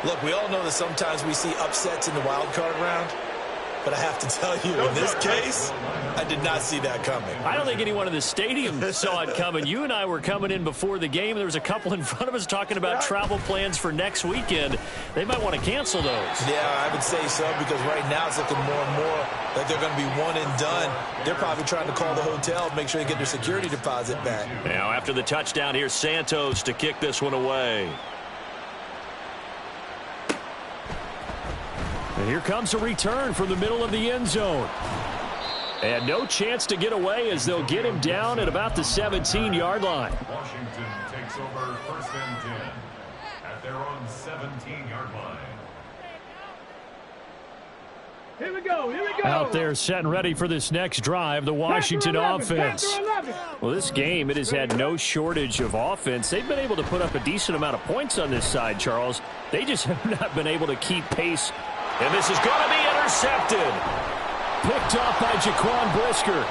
Look, we all know that sometimes we see upsets in the wild card round. But I have to tell you, in this case, I did not see that coming. I don't think anyone in the stadium saw it coming. You and I were coming in before the game. There was a couple in front of us talking about travel plans for next weekend. They might want to cancel those. Yeah, I would say so, because right now it's looking more and more like they're going to be one and done. They're probably trying to call the hotel, make sure they get their security deposit back. Now, after the touchdown, here's Santos to kick this one away. And here comes a return from the middle of the end zone. And no chance to get away as they'll get him down at about the 17-yard line. Washington takes over first and 10 at their own 17-yard line. Here we go. Here we go. Out there set and ready for this next drive, the Washington offense. Well, this game, it has had no shortage of offense. They've been able to put up a decent amount of points on this side, Charles. They just have not been able to keep pace. And this is going to be intercepted. Picked off by Jaquan Brisker.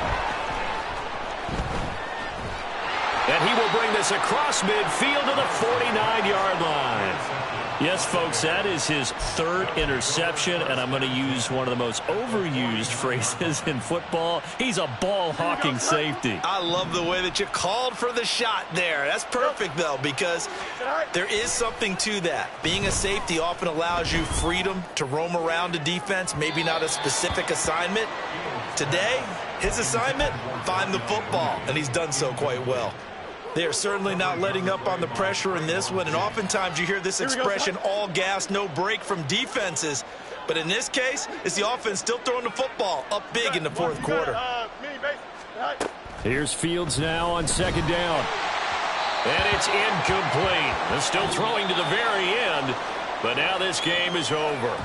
And he will bring this across midfield to the 49-yard line. Yes, folks, that is his third interception, and I'm going to use one of the most overused phrases in football. He's a ball-hawking safety. I love the way that you called for the shot there. That's perfect, though, because there is something to that. Being a safety often allows you freedom to roam around a defense, maybe not a specific assignment. Today, his assignment, find the football, and he's done so quite well. They are certainly not letting up on the pressure in this one, and oftentimes you hear this expression, all gas, no break from defenses. But in this case, it's the offense still throwing the football up big in the fourth quarter. Here's Fields now on second down. And it's incomplete. They're still throwing to the very end, but now this game is over.